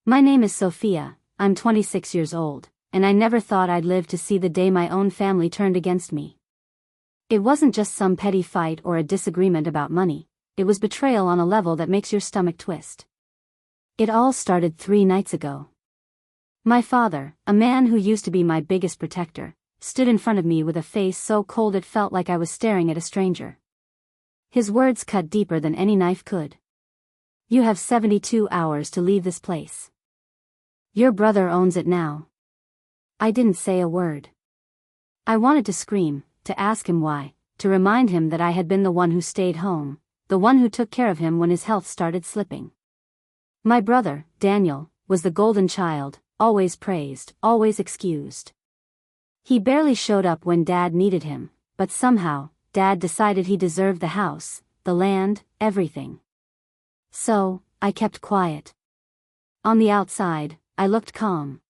My name is Sophia, I'm 26 years old, and I never thought I'd live to see the day my own family turned against me. It wasn't just some petty fight or a disagreement about money, it was betrayal on a level that makes your stomach twist. It all started 3 nights ago. My father, a man who used to be my biggest protector, stood in front of me with a face so cold it felt like I was staring at a stranger. His words cut deeper than any knife could. You have 72 hours to leave this place. Your brother owns it now. I didn't say a word. I wanted to scream, to ask him why, to remind him that I had been the one who stayed home, the one who took care of him when his health started slipping. My brother, Daniel, was the golden child, always praised, always excused. He barely showed up when Dad needed him, but somehow, Dad decided he deserved the house, the land, everything. So, I kept quiet. On the outside, I looked calm.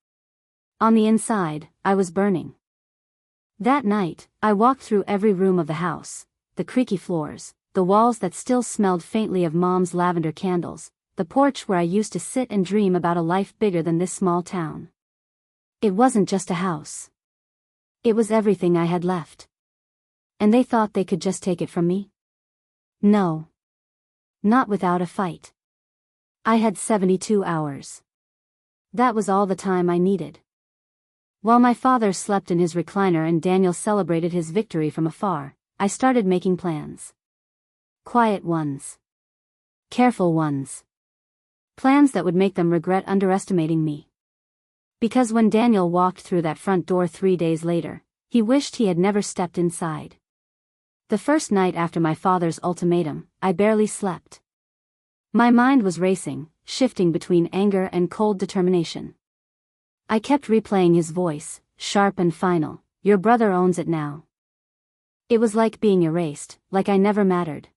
On the inside, I was burning. That night, I walked through every room of the house, the creaky floors, the walls that still smelled faintly of Mom's lavender candles, the porch where I used to sit and dream about a life bigger than this small town. It wasn't just a house. It was everything I had left. And they thought they could just take it from me? No. Not without a fight. I had 72 hours. That was all the time I needed. While my father slept in his recliner and Daniel celebrated his victory from afar, I started making plans. Quiet ones. Careful ones. Plans that would make them regret underestimating me. Because when Daniel walked through that front door 3 days later, he wished he had never stepped inside. The first night after my father's ultimatum, I barely slept. My mind was racing, shifting between anger and cold determination. I kept replaying his voice, sharp and final, "Your brother owns it now." It was like being erased, like I never mattered.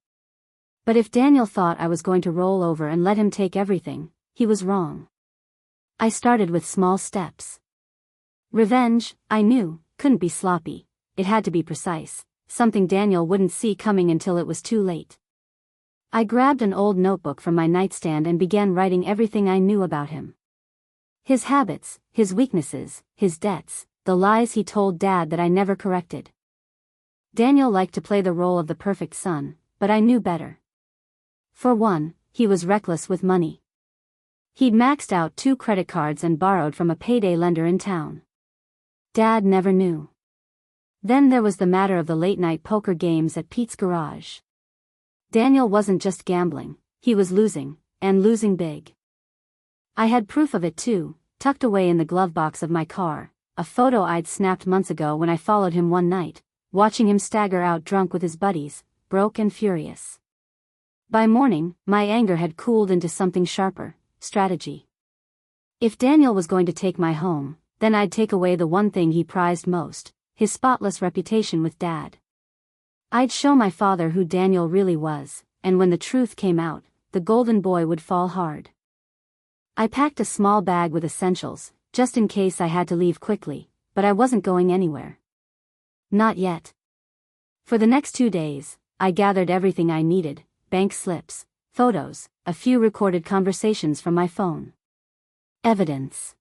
But if Daniel thought I was going to roll over and let him take everything, he was wrong. I started with small steps. Revenge, I knew, couldn't be sloppy, it had to be precise, something Daniel wouldn't see coming until it was too late. I grabbed an old notebook from my nightstand and began writing everything I knew about him. His habits, his weaknesses, his debts, the lies he told Dad that I never corrected. Daniel liked to play the role of the perfect son, but I knew better. For one, he was reckless with money. He'd maxed out 2 credit cards and borrowed from a payday lender in town. Dad never knew. Then there was the matter of the late-night poker games at Pete's garage. Daniel wasn't just gambling, he was losing, and losing big. I had proof of it too, tucked away in the glove box of my car, a photo I'd snapped months ago when I followed him one night, watching him stagger out drunk with his buddies, broke and furious. By morning, my anger had cooled into something sharper, strategy. If Daniel was going to take my home, then I'd take away the one thing he prized most, his spotless reputation with Dad. I'd show my father who Daniel really was, and when the truth came out, the golden boy would fall hard. I packed a small bag with essentials, just in case I had to leave quickly, but I wasn't going anywhere. Not yet. For the next 2 days, I gathered everything I needed, bank slips, photos, a few recorded conversations from my phone. Evidence.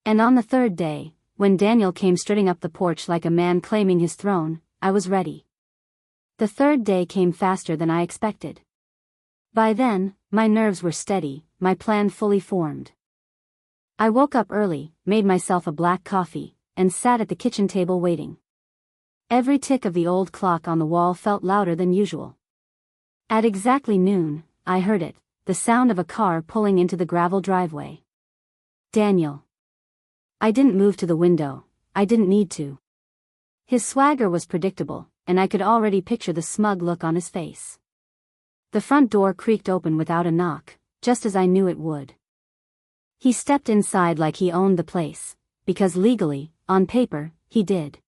And on the 3rd day, when Daniel came strutting up the porch like a man claiming his throne, I was ready. The 3rd day came faster than I expected. By then, my nerves were steady, my plan fully formed. I woke up early, made myself a black coffee, and sat at the kitchen table waiting. Every tick of the old clock on the wall felt louder than usual. At exactly noon, I heard it, the sound of a car pulling into the gravel driveway. Daniel. I didn't move to the window, I didn't need to. His swagger was predictable, and I could already picture the smug look on his face. The front door creaked open without a knock, just as I knew it would. He stepped inside like he owned the place, because legally, on paper, he did.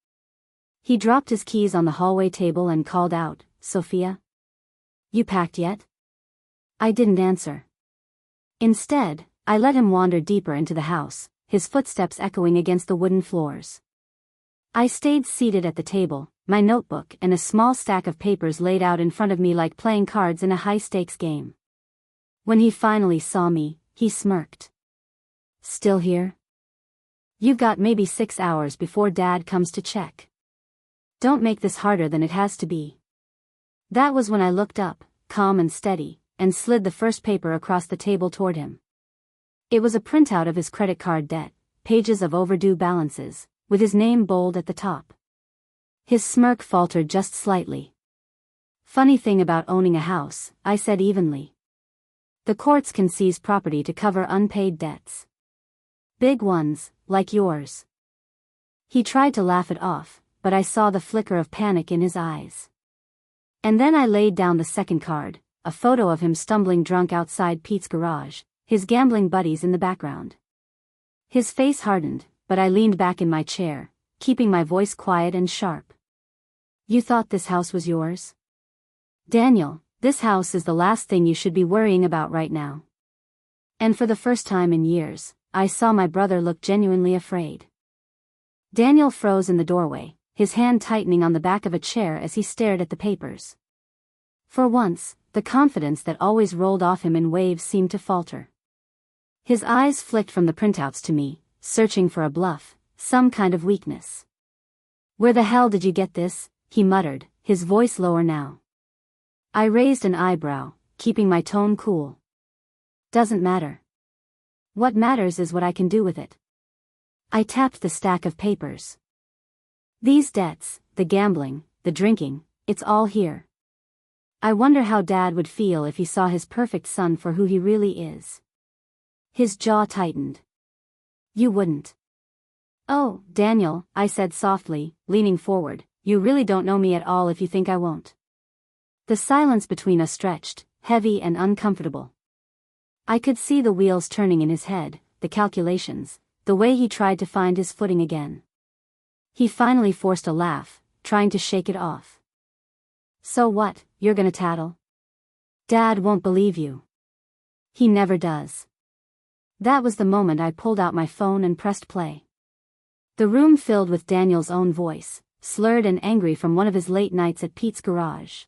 He dropped his keys on the hallway table and called out, "Sophia? You packed yet?" I didn't answer. Instead, I let him wander deeper into the house, his footsteps echoing against the wooden floors. I stayed seated at the table, my notebook and a small stack of papers laid out in front of me like playing cards in a high-stakes game. When he finally saw me, he smirked. Still here? You've got maybe 6 hours before Dad comes to check. Don't make this harder than it has to be. That was when I looked up, calm and steady, and slid the first paper across the table toward him. It was a printout of his credit card debt, pages of overdue balances, with his name bold at the top. His smirk faltered just slightly. Funny thing about owning a house, I said evenly. The courts can seize property to cover unpaid debts. Big ones, like yours. He tried to laugh it off, but I saw the flicker of panic in his eyes. And then I laid down the second card, a photo of him stumbling drunk outside Pete's garage, his gambling buddies in the background. His face hardened, but I leaned back in my chair, keeping my voice quiet and sharp. You thought this house was yours? Daniel, this house is the last thing you should be worrying about right now. And for the first time in years, I saw my brother look genuinely afraid. Daniel froze in the doorway, his hand tightening on the back of a chair as he stared at the papers. For once, the confidence that always rolled off him in waves seemed to falter. His eyes flicked from the printouts to me, searching for a bluff, some kind of weakness. Where the hell did you get this? He muttered, his voice lower now. I raised an eyebrow, keeping my tone cool. Doesn't matter. What matters is what I can do with it. I tapped the stack of papers. These debts, the gambling, the drinking, it's all here. I wonder how Dad would feel if he saw his perfect son for who he really is. His jaw tightened. You wouldn't. Oh, Daniel, I said softly, leaning forward, you really don't know me at all if you think I won't. The silence between us stretched, heavy and uncomfortable. I could see the wheels turning in his head, the calculations, the way he tried to find his footing again. He finally forced a laugh, trying to shake it off. So what, you're gonna tattle? Dad won't believe you. He never does. That was the moment I pulled out my phone and pressed play. The room filled with Daniel's own voice, slurred and angry from one of his late nights at Pete's garage.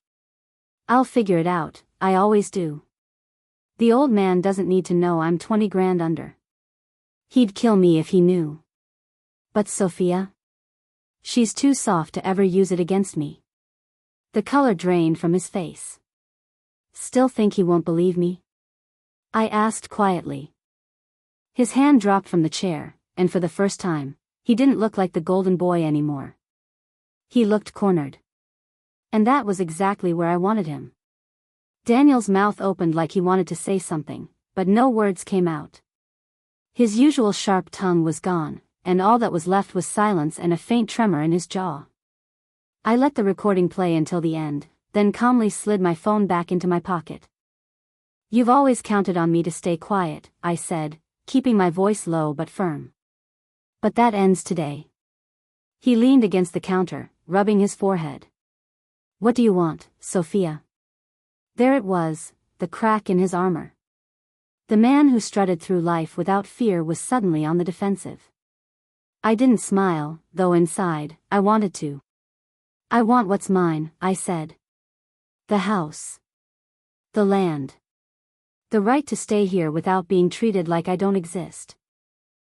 I'll figure it out, I always do. The old man doesn't need to know I'm 20 grand under. He'd kill me if he knew. But Sophia? She's too soft to ever use it against me. The color drained from his face. Still think he won't believe me? I asked quietly. His hand dropped from the chair, and for the first time, he didn't look like the golden boy anymore. He looked cornered. And that was exactly where I wanted him. Daniel's mouth opened like he wanted to say something, but no words came out. His usual sharp tongue was gone, and all that was left was silence and a faint tremor in his jaw. I let the recording play until the end, then calmly slid my phone back into my pocket. You've always counted on me to stay quiet, I said, keeping my voice low but firm. But that ends today. He leaned against the counter, rubbing his forehead. What do you want, Sophia? There it was, the crack in his armor. The man who strutted through life without fear was suddenly on the defensive. I didn't smile, though inside, I wanted to. I want what's mine, I said. The house. The land. The right to stay here without being treated like I don't exist.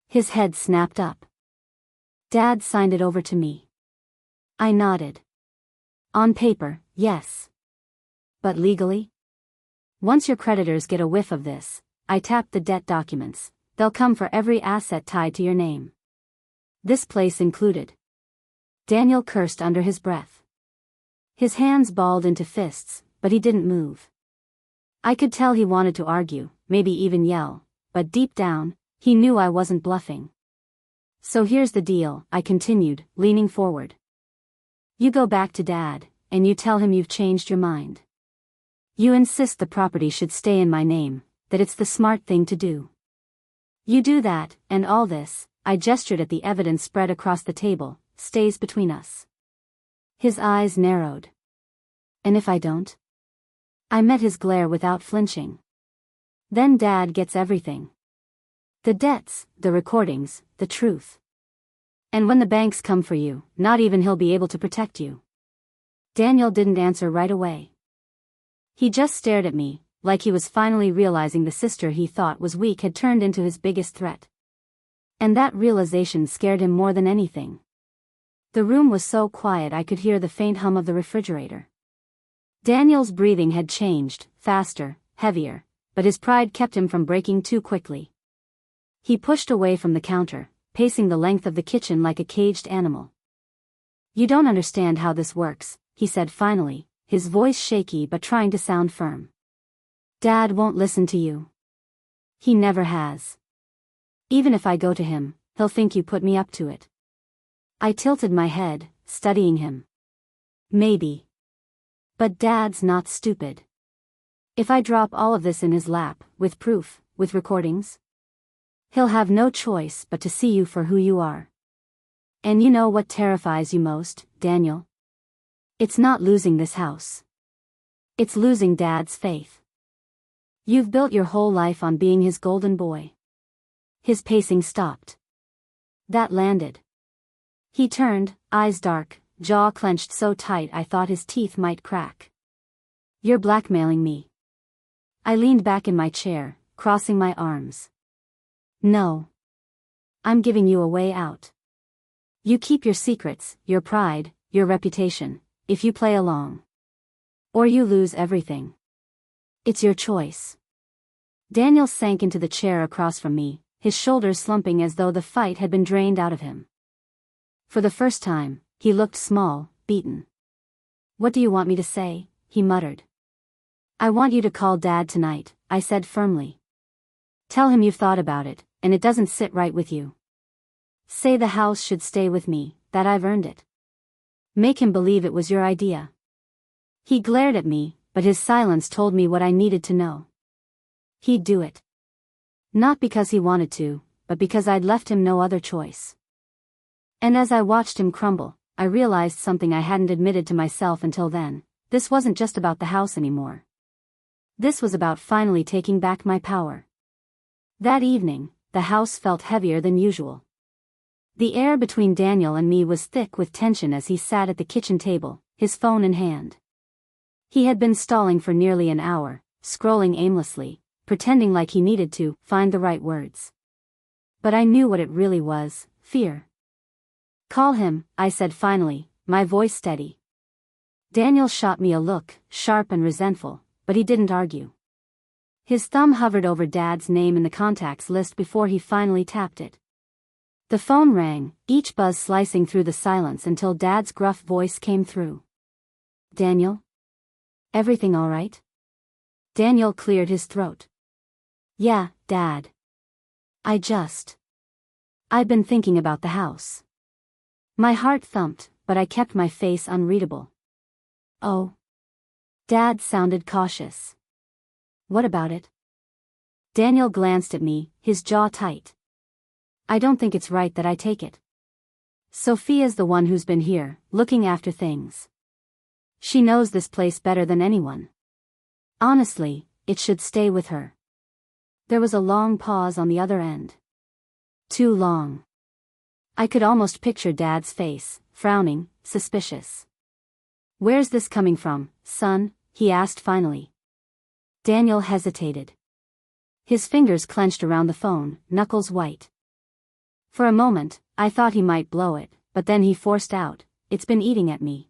His head snapped up. Dad signed it over to me. I nodded. On paper, yes. But legally? Once your creditors get a whiff of this, I tapped the debt documents, they'll come for every asset tied to your name. This place included. Daniel cursed under his breath. His hands balled into fists, but he didn't move. I could tell he wanted to argue, maybe even yell, but deep down, he knew I wasn't bluffing. So here's the deal, I continued, leaning forward. You go back to Dad, and you tell him you've changed your mind. You insist the property should stay in my name, that it's the smart thing to do. You do that, and all this, I gestured at the evidence spread across the table, stays between us. His eyes narrowed. And if I don't? I met his glare without flinching. Then Dad gets everything. The debts, the recordings, the truth. And when the banks come for you, not even he'll be able to protect you. Daniel didn't answer right away. He just stared at me, like he was finally realizing the sister he thought was weak had turned into his biggest threat. And that realization scared him more than anything. The room was so quiet I could hear the faint hum of the refrigerator. Daniel's breathing had changed, faster, heavier, but his pride kept him from breaking too quickly. He pushed away from the counter, pacing the length of the kitchen like a caged animal. "You don't understand how this works," he said finally, his voice shaky but trying to sound firm. "Dad won't listen to you. He never has. Even if I go to him, he'll think you put me up to it." I tilted my head, studying him. "Maybe. But Dad's not stupid. If I drop all of this in his lap, with proof, with recordings, he'll have no choice but to see you for who you are. And you know what terrifies you most, Daniel? It's not losing this house. It's losing Dad's faith. You've built your whole life on being his golden boy." His pacing stopped. That landed. He turned, eyes dark, jaw clenched so tight I thought his teeth might crack. "You're blackmailing me." I leaned back in my chair, crossing my arms. "No. I'm giving you a way out. You keep your secrets, your pride, your reputation, if you play along. Or you lose everything. It's your choice." Daniel sank into the chair across from me, his shoulders slumping as though the fight had been drained out of him. For the first time, he looked small, beaten. "What do you want me to say?" he muttered. "I want you to call Dad tonight," I said firmly. "Tell him you've thought about it, and it doesn't sit right with you. Say the house should stay with me, that I've earned it. Make him believe it was your idea." He glared at me, but his silence told me what I needed to know. He'd do it. Not because he wanted to, but because I'd left him no other choice. And as I watched him crumble, I realized something I hadn't admitted to myself until then. This wasn't just about the house anymore. This was about finally taking back my power. That evening, the house felt heavier than usual. The air between Daniel and me was thick with tension as he sat at the kitchen table, his phone in hand. He had been stalling for nearly an hour, scrolling aimlessly, pretending like he needed to find the right words. But I knew what it really was, fear. "Call him," I said finally, my voice steady. Daniel shot me a look, sharp and resentful, but he didn't argue. His thumb hovered over Dad's name in the contacts list before he finally tapped it. The phone rang, each buzz slicing through the silence until Dad's gruff voice came through. "Daniel? Everything all right?" Daniel cleared his throat. "Yeah, Dad. I've been thinking about the house." My heart thumped, but I kept my face unreadable. "Oh." Dad sounded cautious. "What about it?" Daniel glanced at me, his jaw tight. "I don't think it's right that I take it. Sophia's the one who's been here, looking after things. She knows this place better than anyone. Honestly, it should stay with her." There was a long pause on the other end. Too long. I could almost picture Dad's face, frowning, suspicious. "Where's this coming from, son?" he asked finally. Daniel hesitated. His fingers clenched around the phone, knuckles white. For a moment, I thought he might blow it, but then he forced out, "It's been eating at me.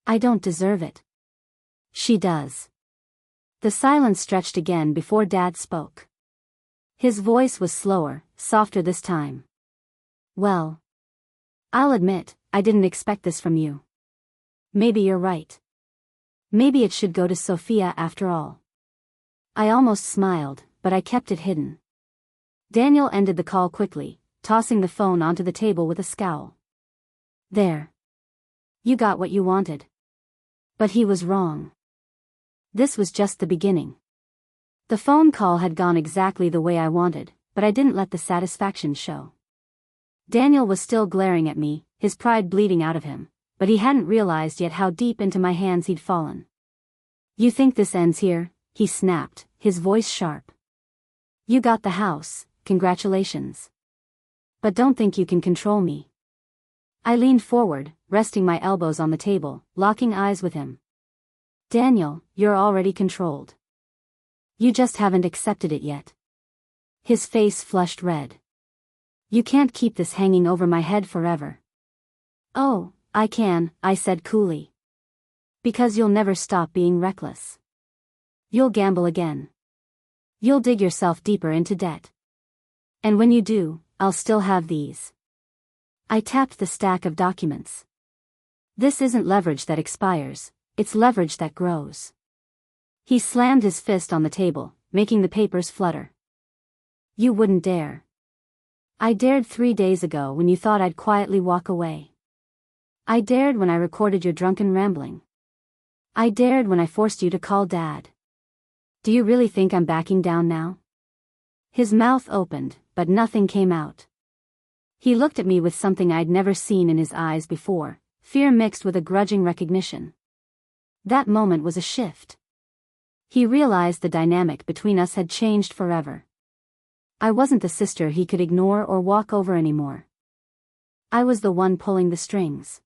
I don't deserve it." "She does." The silence stretched again before Dad spoke. His voice was slower, softer this time. "Well, I'll admit, I didn't expect this from you. Maybe you're right. Maybe it should go to Sophia after all." I almost smiled, but I kept it hidden. Daniel ended the call quickly, tossing the phone onto the table with a scowl. "There. You got what you wanted." But he was wrong. This was just the beginning. The phone call had gone exactly the way I wanted, but I didn't let the satisfaction show. Daniel was still glaring at me, his pride bleeding out of him, but he hadn't realized yet how deep into my hands he'd fallen. "You think this ends here?" he snapped, his voice sharp. "You got the house, congratulations. But don't think you can control me." I leaned forward, resting my elbows on the table, locking eyes with him. "Daniel, you're already controlled. You just haven't accepted it yet." His face flushed red. You can't keep this hanging over my head forever. Oh, I can, I said coolly. Because you'll never stop being reckless. You'll gamble again. You'll dig yourself deeper into debt. And when you do, I'll still have these. I tapped the stack of documents. This isn't leverage that expires, it's leverage that grows. He slammed his fist on the table, making the papers flutter. You wouldn't dare. I dared 3 days ago when you thought I'd quietly walk away. I dared when I recorded your drunken rambling. I dared when I forced you to call Dad. Do you really think I'm backing down now? His mouth opened, but nothing came out. He looked at me with something I'd never seen in his eyes before, fear mixed with a grudging recognition. That moment was a shift. He realized the dynamic between us had changed forever. I wasn't the sister he could ignore or walk over anymore. I was the one pulling the strings.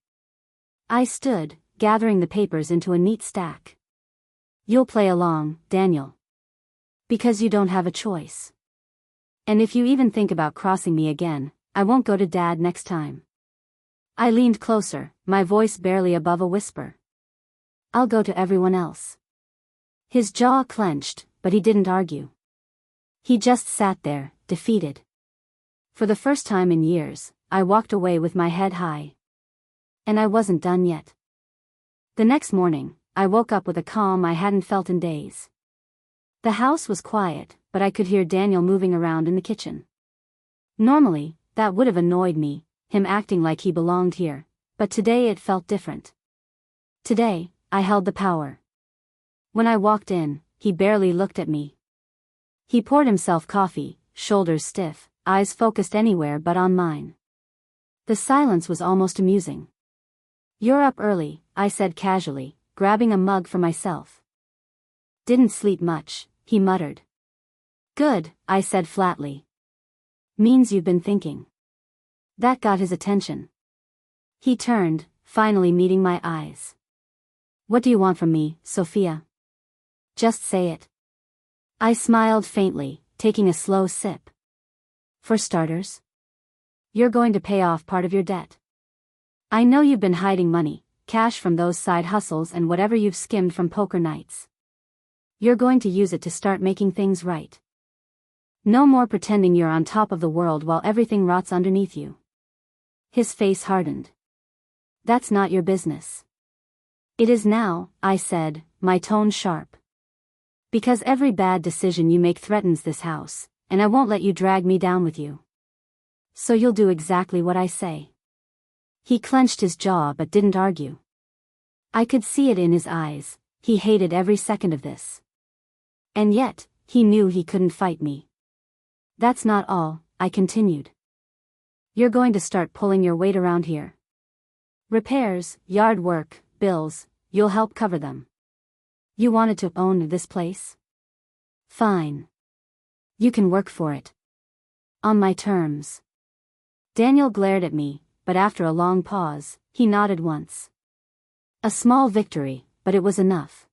I stood, gathering the papers into a neat stack. You'll play along, Daniel. Because you don't have a choice. And if you even think about crossing me again, I won't go to Dad next time. I leaned closer, my voice barely above a whisper. I'll go to everyone else. His jaw clenched, but he didn't argue. He just sat there, defeated. For the first time in years, I walked away with my head high. And I wasn't done yet. The next morning, I woke up with a calm I hadn't felt in days. The house was quiet, but I could hear Daniel moving around in the kitchen. Normally, that would have annoyed me, him acting like he belonged here, but today it felt different. Today, I held the power. When I walked in, he barely looked at me. He poured himself coffee, shoulders stiff, eyes focused anywhere but on mine. The silence was almost amusing. You're up early, I said casually, grabbing a mug for myself. Didn't sleep much, he muttered. Good, I said flatly. Means you've been thinking. That got his attention. He turned, finally meeting my eyes. What do you want from me, Sophia? Just say it. I smiled faintly, taking a slow sip. For starters, you're going to pay off part of your debt. I know you've been hiding money, cash from those side hustles and whatever you've skimmed from poker nights. You're going to use it to start making things right. No more pretending you're on top of the world while everything rots underneath you. His face hardened. That's not your business. It is now, I said, my tone sharp. Because every bad decision you make threatens this house, and I won't let you drag me down with you. So you'll do exactly what I say. He clenched his jaw but didn't argue. I could see it in his eyes, he hated every second of this. And yet, he knew he couldn't fight me. That's not all, I continued. You're going to start pulling your weight around here. Repairs, yard work, bills, you'll help cover them. You wanted to own this place? Fine. You can work for it. On my terms. Daniel glared at me, but after a long pause, he nodded once. A small victory, but it was enough.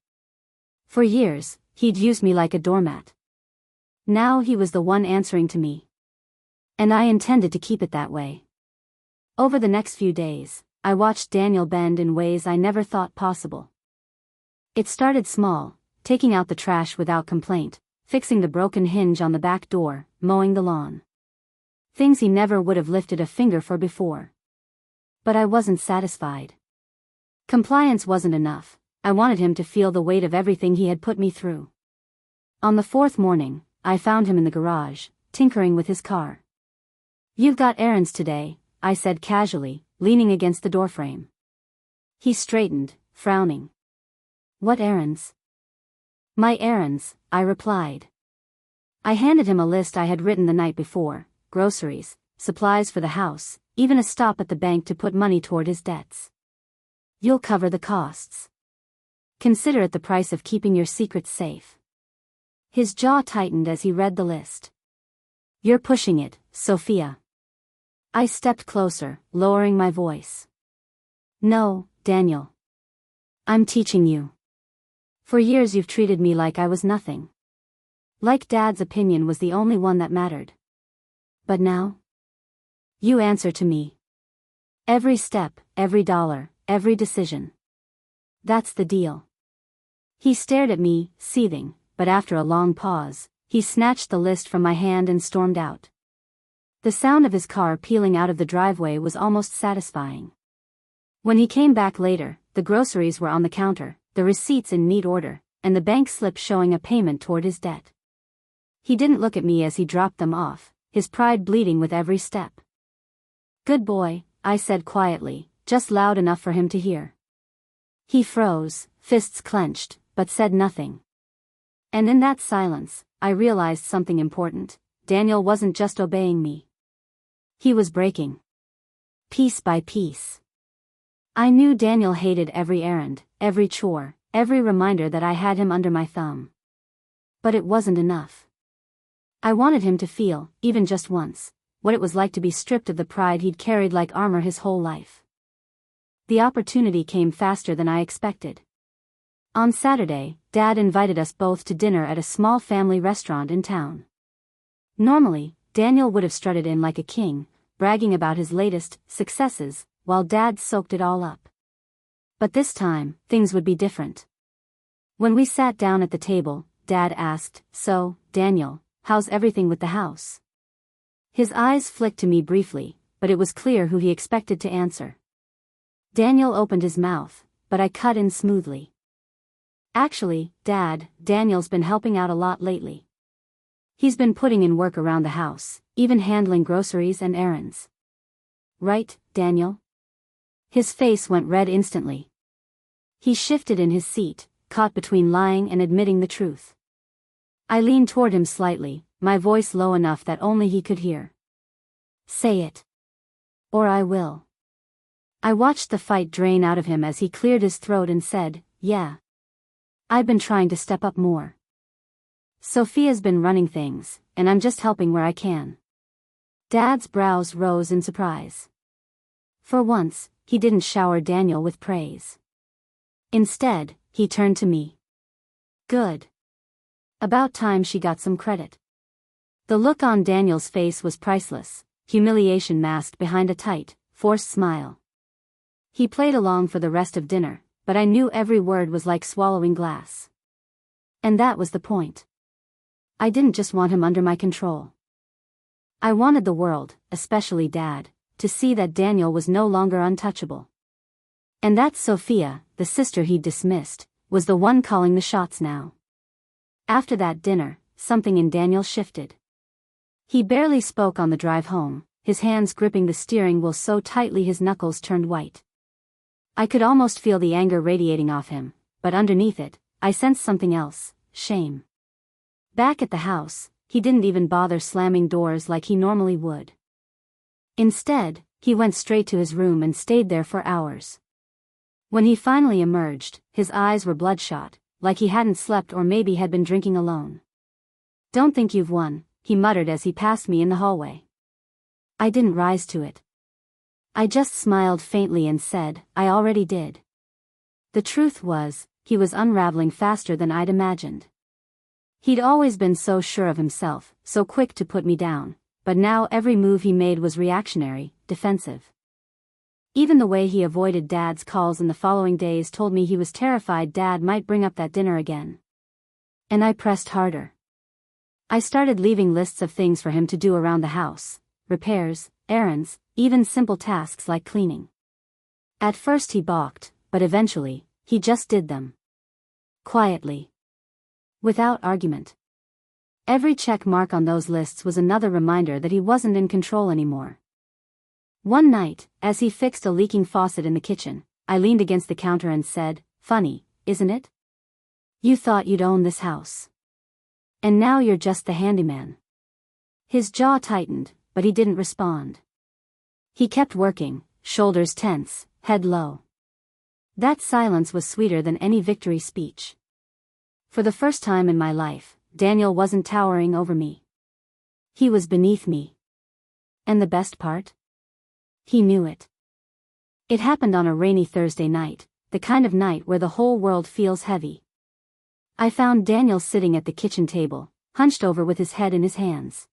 For years, he'd used me like a doormat. Now he was the one answering to me. And I intended to keep it that way. Over the next few days, I watched Daniel bend in ways I never thought possible. It started small, taking out the trash without complaint, fixing the broken hinge on the back door, mowing the lawn. Things he never would have lifted a finger for before. But I wasn't satisfied. Compliance wasn't enough, I wanted him to feel the weight of everything he had put me through. On the fourth morning, I found him in the garage, tinkering with his car. You've got errands today, I said casually, leaning against the doorframe. He straightened, frowning. What errands? My errands, I replied. I handed him a list I had written the night before, groceries, supplies for the house, even a stop at the bank to put money toward his debts. You'll cover the costs. Consider it the price of keeping your secrets safe. His jaw tightened as he read the list. You're pushing it, Sophia. I stepped closer, lowering my voice. No, Daniel. I'm teaching you. For years you've treated me like I was nothing. Like Dad's opinion was the only one that mattered. But now? You answer to me. Every step, every dollar, every decision. That's the deal. He stared at me, seething, but after a long pause, he snatched the list from my hand and stormed out. The sound of his car peeling out of the driveway was almost satisfying. When he came back later, the groceries were on the counter, the receipts in neat order, and the bank slip showing a payment toward his debt. He didn't look at me as he dropped them off, his pride bleeding with every step. Good boy, I said quietly, just loud enough for him to hear. He froze, fists clenched, but said nothing. And in that silence, I realized something important. Daniel wasn't just obeying me. He was breaking. Piece by piece. I knew Daniel hated every errand, every chore, every reminder that I had him under my thumb. But it wasn't enough. I wanted him to feel, even just once, what it was like to be stripped of the pride he'd carried like armor his whole life. The opportunity came faster than I expected. On Saturday, Dad invited us both to dinner at a small family restaurant in town. Normally, Daniel would have strutted in like a king, bragging about his latest successes, while Dad soaked it all up. But this time, things would be different. When we sat down at the table, Dad asked, "So, Daniel, how's everything with the house?" His eyes flicked to me briefly, but it was clear who he expected to answer. Daniel opened his mouth, but I cut in smoothly. Actually, Dad, Daniel's been helping out a lot lately. He's been putting in work around the house, even handling groceries and errands. Right, Daniel? His face went red instantly. He shifted in his seat, caught between lying and admitting the truth. I leaned toward him slightly, my voice low enough that only he could hear. Say it. Or I will. I watched the fight drain out of him as he cleared his throat and said, "Yeah. I've been trying to step up more. Sophia's been running things, and I'm just helping where I can." Dad's brows rose in surprise. For once, he didn't shower Daniel with praise. Instead, he turned to me. Good. About time she got some credit. The look on Daniel's face was priceless, humiliation masked behind a tight, forced smile. He played along for the rest of dinner, but I knew every word was like swallowing glass. And that was the point. I didn't just want him under my control. I wanted the world, especially Dad, to see that Daniel was no longer untouchable. And that Sophia, the sister he'd dismissed, was the one calling the shots now. After that dinner, something in Daniel shifted. He barely spoke on the drive home, his hands gripping the steering wheel so tightly his knuckles turned white. I could almost feel the anger radiating off him, but underneath it, I sensed something else, shame. Back at the house, he didn't even bother slamming doors like he normally would. Instead, he went straight to his room and stayed there for hours. When he finally emerged, his eyes were bloodshot, like he hadn't slept or maybe had been drinking alone. "Don't think you've won," he muttered as he passed me in the hallway. I didn't rise to it. I just smiled faintly and said, "I already did." The truth was, he was unraveling faster than I'd imagined. He'd always been so sure of himself, so quick to put me down, but now every move he made was reactionary, defensive. Even the way he avoided Dad's calls in the following days told me he was terrified Dad might bring up that dinner again. And I pressed harder. I started leaving lists of things for him to do around the house, repairs, errands, even simple tasks like cleaning. At first he balked, but eventually, he just did them. Quietly. Without argument. Every check mark on those lists was another reminder that he wasn't in control anymore. One night, as he fixed a leaking faucet in the kitchen, I leaned against the counter and said, "Funny, isn't it? You thought you'd own this house. And now you're just the handyman." His jaw tightened, but he didn't respond. He kept working, shoulders tense, head low. That silence was sweeter than any victory speech. For the first time in my life, Daniel wasn't towering over me. He was beneath me. And the best part? He knew it. It happened on a rainy Thursday night, the kind of night where the whole world feels heavy. I found Daniel sitting at the kitchen table, hunched over with his head in his hands.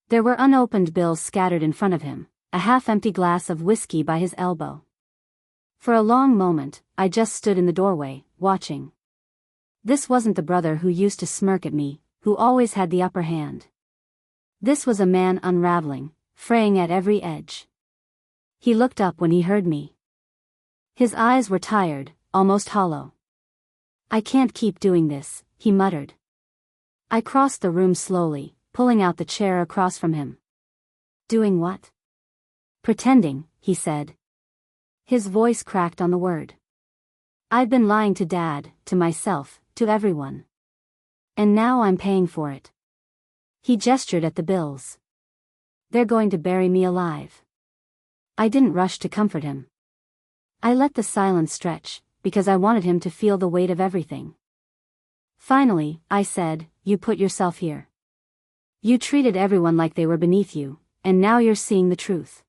There were unopened bills scattered in front of him, a half-empty glass of whiskey by his elbow. For a long moment, I just stood in the doorway, watching. This wasn't the brother who used to smirk at me, who always had the upper hand. This was a man unraveling, fraying at every edge. He looked up when he heard me. His eyes were tired, almost hollow. "I can't keep doing this," he muttered. I crossed the room slowly, pulling out the chair across from him. "Doing what?" "Pretending," he said. His voice cracked on the word. "I've been lying to Dad, to myself, to everyone. And now I'm paying for it." He gestured at the bills. "They're going to bury me alive." I didn't rush to comfort him. I let the silence stretch, because I wanted him to feel the weight of everything. Finally, I said, "You put yourself here. You treated everyone like they were beneath you, and now you're seeing the truth."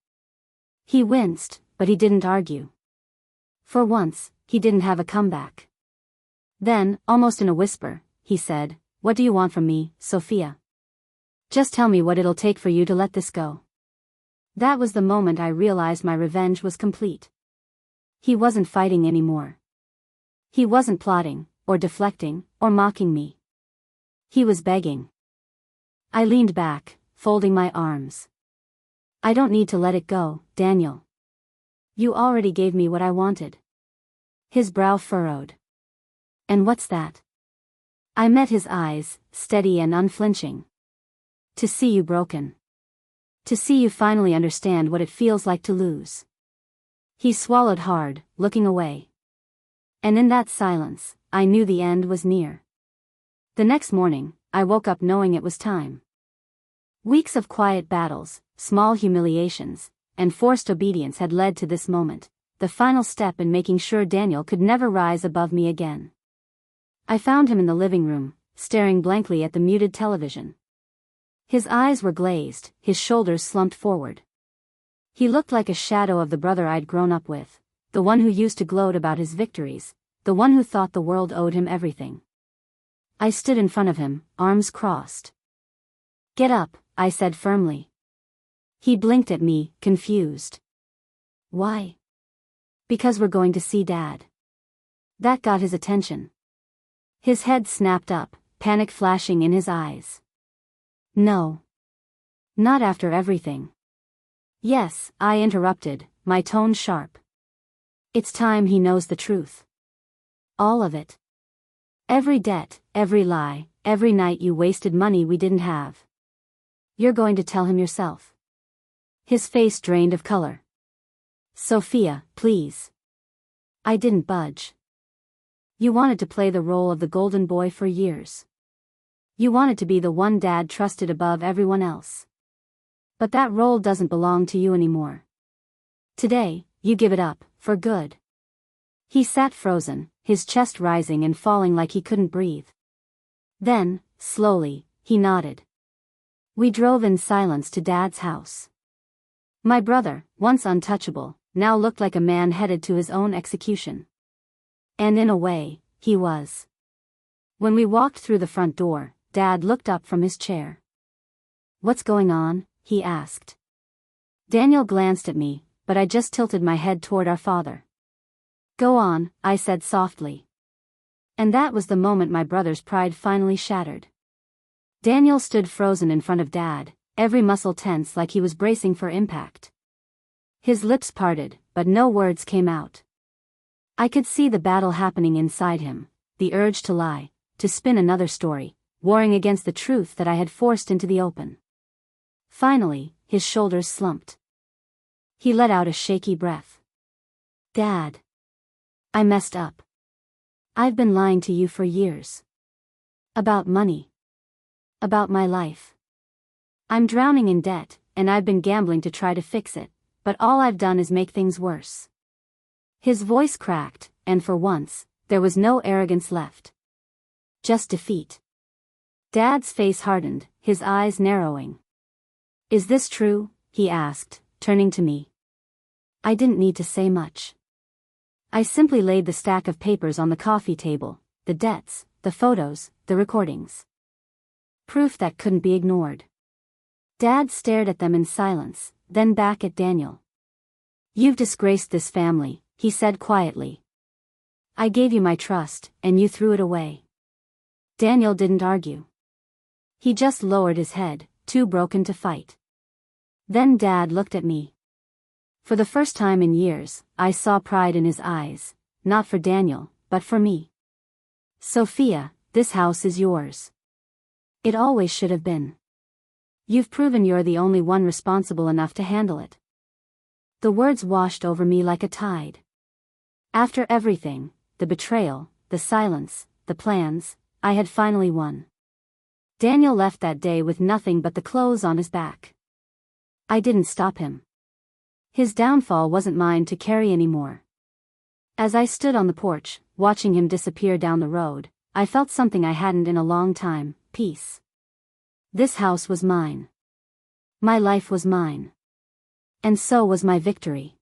He winced, but he didn't argue. For once, he didn't have a comeback. Then, almost in a whisper, he said, "What do you want from me, Sophia? Just tell me what it'll take for you to let this go." That was the moment I realized my revenge was complete. He wasn't fighting anymore. He wasn't plotting, or deflecting, or mocking me. He was begging. I leaned back, folding my arms. "I don't need to let it go, Daniel. You already gave me what I wanted." His brow furrowed. "And what's that?" I met his eyes, steady and unflinching. "To see you broken. To see you finally understand what it feels like to lose." He swallowed hard, looking away. And in that silence, I knew the end was near. The next morning, I woke up knowing it was time. Weeks of quiet battles, small humiliations, and forced obedience had led to this moment, the final step in making sure Daniel could never rise above me again. I found him in the living room, staring blankly at the muted television. His eyes were glazed, his shoulders slumped forward. He looked like a shadow of the brother I'd grown up with, the one who used to gloat about his victories, the one who thought the world owed him everything. I stood in front of him, arms crossed. "Get up," I said firmly. He blinked at me, confused. "Why?" "Because we're going to see Dad." That got his attention. His head snapped up, panic flashing in his eyes. "No. Not after everything." "Yes," I interrupted, my tone sharp. "It's time he knows the truth. All of it. Every debt, every lie, every night you wasted money we didn't have. You're going to tell him yourself." His face drained of color. "Sophia, please." I didn't budge. "You wanted to play the role of the golden boy for years. You wanted to be the one Dad trusted above everyone else. But that role doesn't belong to you anymore. Today, you give it up, for good." He sat frozen, his chest rising and falling like he couldn't breathe. Then, slowly, he nodded. We drove in silence to Dad's house. My brother, once untouchable, now looked like a man headed to his own execution. And in a way, he was. When we walked through the front door, Dad looked up from his chair. "What's going on?" he asked. Daniel glanced at me, but I just tilted my head toward our father. "Go on," I said softly. And that was the moment my brother's pride finally shattered. Daniel stood frozen in front of Dad, every muscle tense like he was bracing for impact. His lips parted, but no words came out. I could see the battle happening inside him, the urge to lie, to spin another story, warring against the truth that I had forced into the open. Finally, his shoulders slumped. He let out a shaky breath. "Dad. I messed up. I've been lying to you for years. About money. About my life. I'm drowning in debt, and I've been gambling to try to fix it, but all I've done is make things worse." His voice cracked, and for once, there was no arrogance left. Just defeat. Dad's face hardened, his eyes narrowing. "Is this true?" he asked, turning to me. I didn't need to say much. I simply laid the stack of papers on the coffee table, the debts, the photos, the recordings. Proof that couldn't be ignored. Dad stared at them in silence, then back at Daniel. "You've disgraced this family," he said quietly. "I gave you my trust, and you threw it away." Daniel didn't argue. He just lowered his head, too broken to fight. Then Dad looked at me. For the first time in years, I saw pride in his eyes, not for Daniel, but for me. "Sophia, this house is yours. It always should have been. You've proven you're the only one responsible enough to handle it." The words washed over me like a tide. After everything, the betrayal, the silence, the plans, I had finally won. Daniel left that day with nothing but the clothes on his back. I didn't stop him. His downfall wasn't mine to carry anymore. As I stood on the porch, watching him disappear down the road, I felt something I hadn't in a long time: peace. This house was mine. My life was mine. And so was my victory.